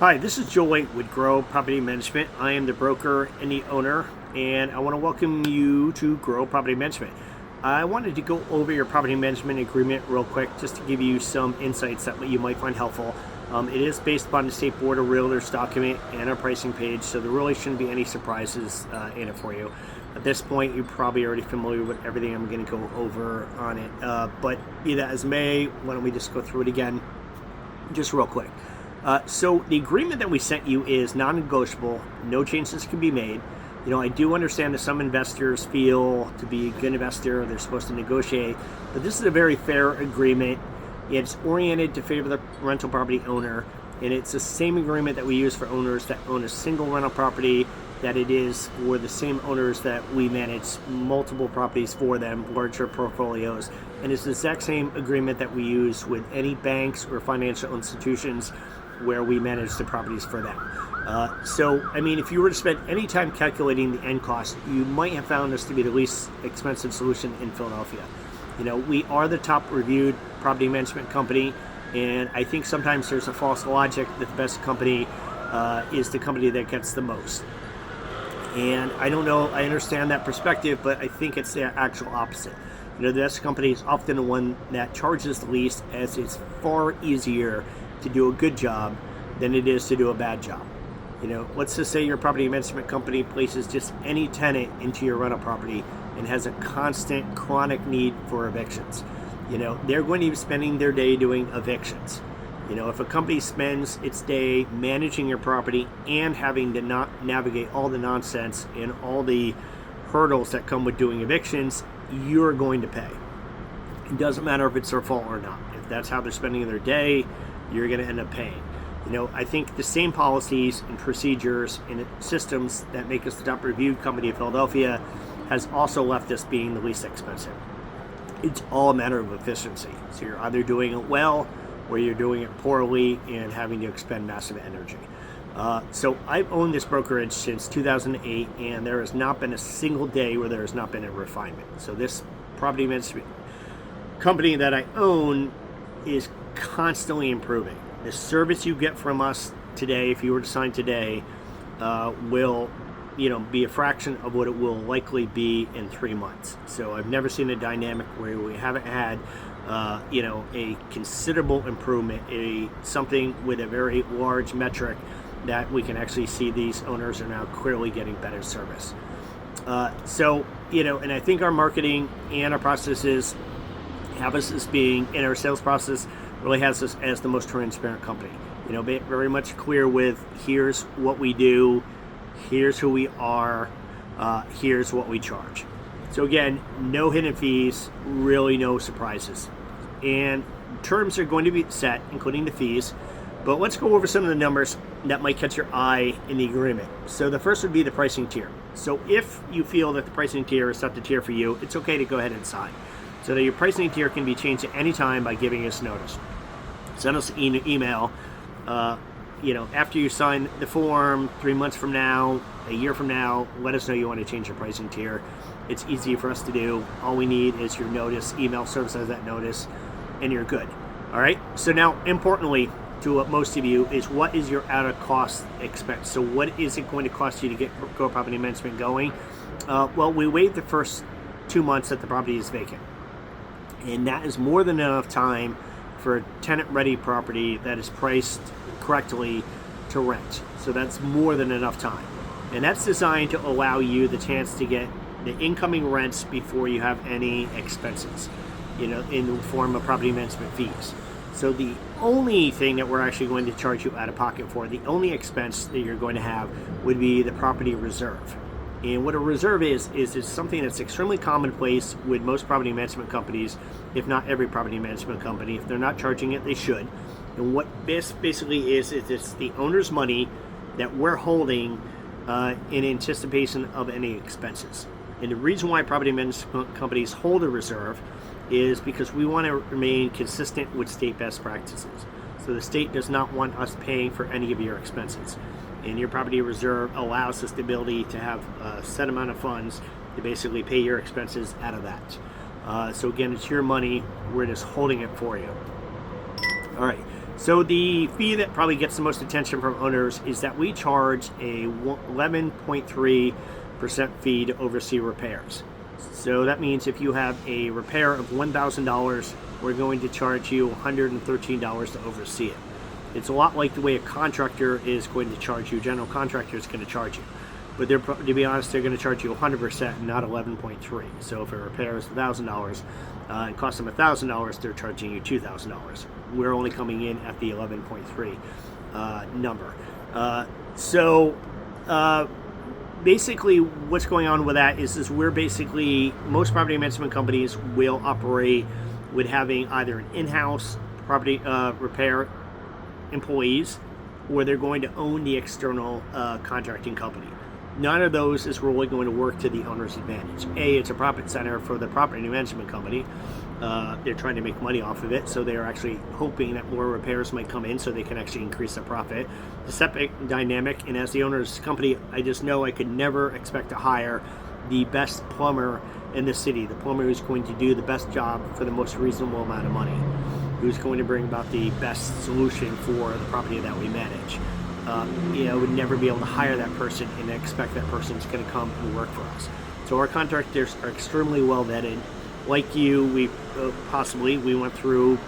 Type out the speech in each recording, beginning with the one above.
Hi, this is Joe White with Grow Property Management. I am the broker and the owner, and I want to welcome you to Grow Property Management. I wanted to go over your property management agreement real quick just to give you some insights that you might find helpful. It is based upon the State Board of Realtors document and our pricing page, so there really shouldn't be any surprises in it for you. At this point, you're probably already familiar with everything I'm going to go over on it, but be that as may, why don't we just go through it again just real quick. So the agreement that we sent you is non-negotiable. No changes can be made. You know, I do understand that some investors feel to be a good investor, they're supposed to negotiate, but this is a very fair agreement. It's oriented to favor the rental property owner, and it's the same agreement that we use for owners that own a single rental property that it is for the same owners that we manage multiple properties for them, larger portfolios. And it's the exact same agreement that we use with any banks or financial institutions where we manage the properties for them. So, I mean, if you were to spend any time calculating the end cost, you might have found us to be the least expensive solution in Philadelphia. You know, we are the top reviewed property management company, and I think sometimes there's a false logic that the best company is the company that gets the most. And I don't know, I understand that perspective, but I think it's the actual opposite. You know, the best company is often the one that charges the least, as it's far easier to do a good job than it is to do a bad job. You know, let's just say your property management company places just any tenant into your rental property and has a constant chronic need for evictions. You know, they're going to be spending their day doing evictions. You know, if a company spends its day managing your property and having to navigate all the nonsense and all the hurdles that come with doing evictions, you're going to pay. It doesn't matter if it's their fault or not. If that's how they're spending their day, you're going to end up paying. You know, I think the same policies and procedures and systems that make us the top reviewed company in Philadelphia has also left us being the least expensive. It's all a matter of efficiency. So you're either doing it well or you're doing it poorly and having to expend massive energy. So I've owned this brokerage since 2008, and there has not been a single day where there has not been a refinement. So this property management company that I own is constantly improving. The service you get from us today, if you were to sign today, will, you know, be a fraction of what it will likely be in 3 months. So I've never seen a dynamic where we haven't had, you know, a considerable improvement, something with a very large metric that we can actually see these owners are now clearly getting better service. So, you know, and I think our marketing and our processes have us as being, in our sales process, really has us as the most transparent company. You know, very much clear with here's what we do, here's who we are, here's what we charge. So again, no hidden fees, really no surprises. And terms are going to be set, including the fees, but let's go over some of the numbers that might catch your eye in the agreement. So the first would be the pricing tier. So if you feel that the pricing tier is not the tier for you, it's okay to go ahead and sign. So that your pricing tier can be changed at any time by giving us notice. Send us an email, you know, after you sign the form, 3 months from now, a year from now, let us know you want to change your pricing tier. It's easy for us to do. All we need is your notice, email serves as that notice, and you're good. All right. So now, importantly, to most of you, is what is your out-of-cost expense? So what is it going to cost you to get Grow Property Management going? Well, we waive the first 2 months that the property is vacant. And that is more than enough time for a tenant-ready property that is priced correctly to rent. So that's more than enough time. And that's designed to allow you the chance to get the incoming rents before you have any expenses, you know, in the form of property management fees. So the only thing that we're actually going to charge you out of pocket for, the only expense that you're going to have would be the property reserve. And what a reserve is it's something that's extremely commonplace with most property management companies, if not every property management company. If they're not charging it, they should. And what this basically is it's the owner's money that we're holding in anticipation of any expenses. And the reason why property management companies hold a reserve is because we want to remain consistent with state best practices. So the state does not want us paying for any of your expenses. And your property reserve allows us the ability to have a set amount of funds to basically pay your expenses out of that. So again, it's your money. We're just holding it for you. All right. So the fee that probably gets the most attention from owners is that we charge a 11.3% fee to oversee repairs. So that means if you have a repair of $1,000, we're going to charge you $113 to oversee it. It's a lot like the way a contractor is going to charge you. General contractor is going to charge you. But to be honest, they're going to charge you 100%, not 11.3. So if a repair is $1,000 and costs them $1,000, they're charging you $2,000. We're only coming in at the 11.3 number. Basically, what's going on with that is we're basically, most property management companies will operate with having either an in-house property repair employees, or they're going to own the external contracting company. None of those is really going to work to the owner's advantage. A, it's a profit center for the property management company. They're trying to make money off of it, so they're actually hoping that more repairs might come in so they can actually increase their profit. The separate dynamic, and as the owner's company, I just know I could never expect to hire the best plumber in the city, the plumber who's going to do the best job for the most reasonable amount of money, who's going to bring about the best solution for the property that we manage. Would never be able to hire that person and expect that person's going to come and work for us. So our contractors are extremely well vetted. Like you, we went through,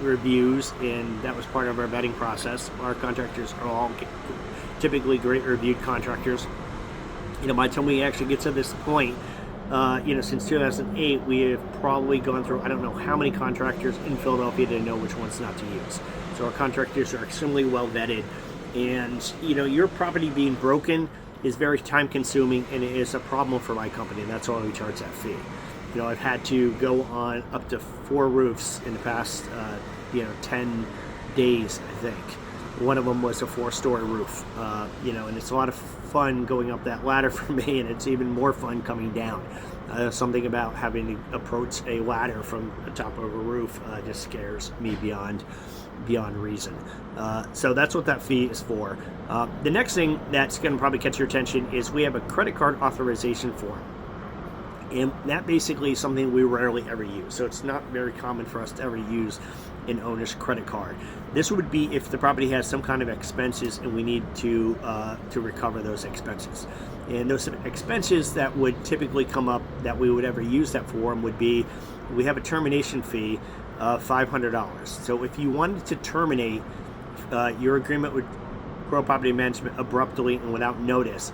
reviews, and that was part of our vetting process. Our contractors are all typically great reviewed contractors. By the time we actually get to this point, since 2008, we have probably gone through, I don't know how many contractors in Philadelphia to know which ones not to use. So our contractors are extremely well vetted. And your property being broken is very time consuming, and it is a problem for my company, and that's why we charge that fee. I've had to go on up to 4 roofs in the past 10 days, I think. One of them was a 4-story roof, and it's a lot of fun going up that ladder for me, and it's even more fun coming down. Something about having to approach a ladder from the top of a roof just scares me beyond reason. So that's what that fee is for. The next thing that's going to probably catch your attention is we have a credit card authorization form. And that basically is something we rarely ever use. So it's not very common for us to ever use an owner's credit card. This would be if the property has some kind of expenses and we need to recover those expenses. And those expenses that would typically come up that we would ever use that form would be, we have a termination fee of $500. So if you wanted to terminate your agreement with Grow Property Management abruptly and without notice,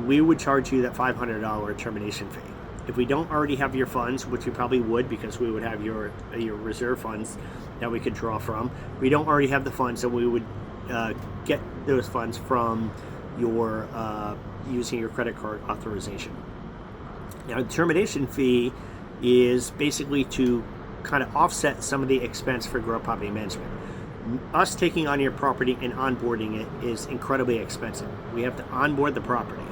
we would charge you that $500 termination fee. If we don't already have your funds, which we probably would because we would have your reserve funds that we could draw from, we don't already have the funds, so we would get those funds from your using your credit card authorization. Now, the termination fee is basically to kind of offset some of the expense for Grow Property Management. Us taking on your property and onboarding it is incredibly expensive. We have to onboard the property.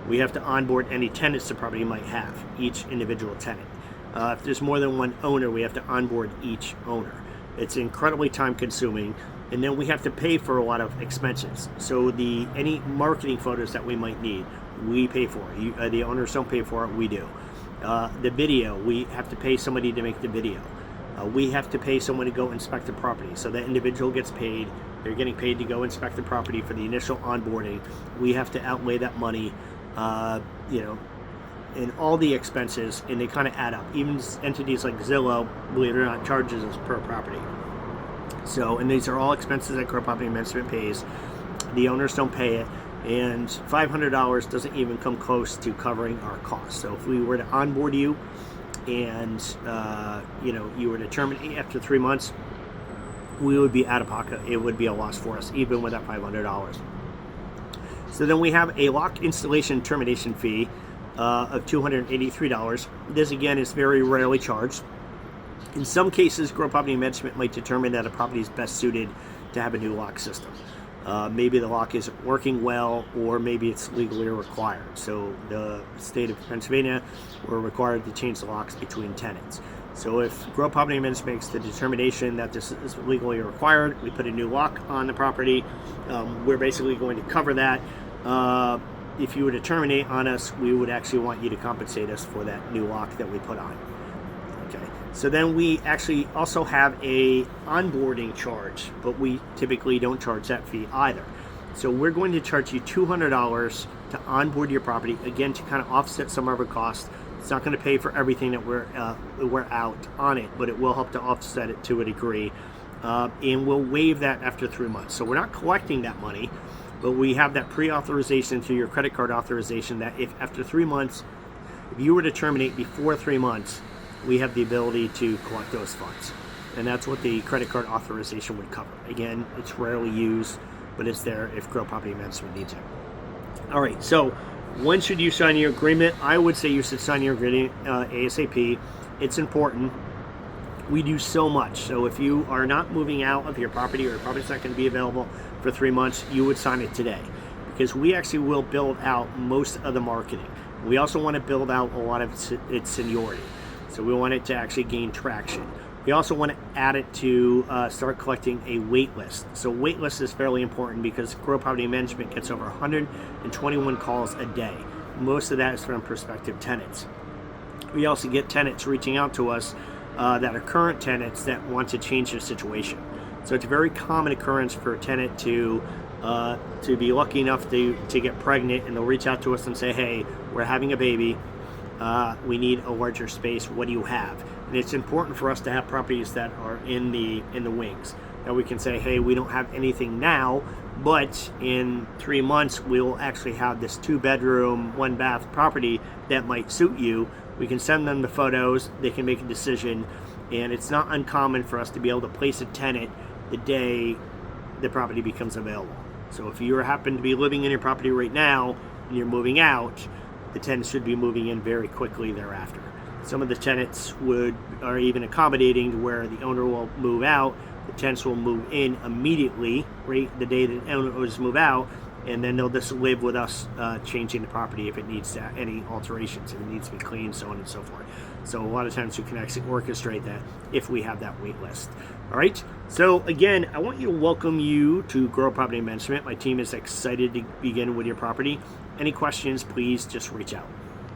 We have to onboard any tenants the property might have, each individual tenant. If there's more than one owner, we have to onboard each owner. It's incredibly time consuming, and then we have to pay for a lot of expenses. So any marketing photos that we might need, we pay for it. The owners don't pay for it, we do. The video, we have to pay somebody to make the video. We have to pay someone to go inspect the property. So that individual gets paid. They're getting paid to go inspect the property for the initial onboarding. We have to outlay that money, and all the expenses, and they kind of add up. Even entities like Zillow, believe it or not, charges us per property. So, and these are all expenses that Grow Property Management pays. The owners don't pay it, and $500 doesn't even come close to covering our costs. So if we were to onboard you and you were to terminate after 3 months, we would be out of pocket. It would be a loss for us, even with that $500. So then we have a lock installation termination fee of $283. This again is very rarely charged. In some cases, Grow Property Management might determine that a property is best suited to have a new lock system. Maybe the lock isn't working well, or maybe it's legally required. So the state of Pennsylvania, we're required to change the locks between tenants. So if Grow Property Management makes the determination that this is legally required, we put a new lock on the property. We're basically going to cover that. If you were to terminate on us, we would actually want you to compensate us for that new lock that we put on. Okay. So then we actually also have a onboarding charge, but we typically don't charge that fee either. So we're going to charge you $200 to onboard your property, again, to kind of offset some of our costs. It's not going to pay for everything that we're out on it, but it will help to offset it to a degree. And we'll waive that after 3 months. So we're not collecting that money, but we have that pre-authorization through your credit card authorization that if after 3 months, if you were to terminate before 3 months, we have the ability to collect those funds. And that's what the credit card authorization would cover. Again, it's rarely used, but it's there if Grow Property Management needs it. All right, so when should you sign your agreement? I would say you should sign your agreement ASAP. It's important. We do so much. So if you are not moving out of your property, or your property's not going to be available for 3 months, you would sign it today, because we actually will build out most of the marketing. We also want to build out a lot of its seniority. So we want it to actually gain traction. We also want to add it to start collecting a wait list. So wait list is fairly important because Grow Property Management gets over 121 calls a day. Most of that is from prospective tenants. We also get tenants reaching out to us that are current tenants that want to change their situation. So it's a very common occurrence for a tenant to be lucky enough to get pregnant, and they'll reach out to us and say, hey, we're having a baby. We need a larger space. What do you have? And it's important for us to have properties that are in the wings, that we can say, hey, we don't have anything now, but in 3 months we'll actually have this 2-bedroom, 1-bath property that might suit you. We can send them the photos, they can make a decision, and it's not uncommon for us to be able to place a tenant the day the property becomes available. So if you happen to be living in your property right now and you're moving out, the tenants should be moving in very quickly thereafter. Some of the tenants are even accommodating to where the owner will move out, the tenants will move in immediately, right the day the owners move out, and then they'll just live with us changing the property if it needs any alterations, if it needs to be cleaned, so on and so forth. So a lot of times we can actually orchestrate that if we have that wait list. All right, so again, I want you to welcome you to Grow Property Management. My team is excited to begin with your property. Any questions, please just reach out.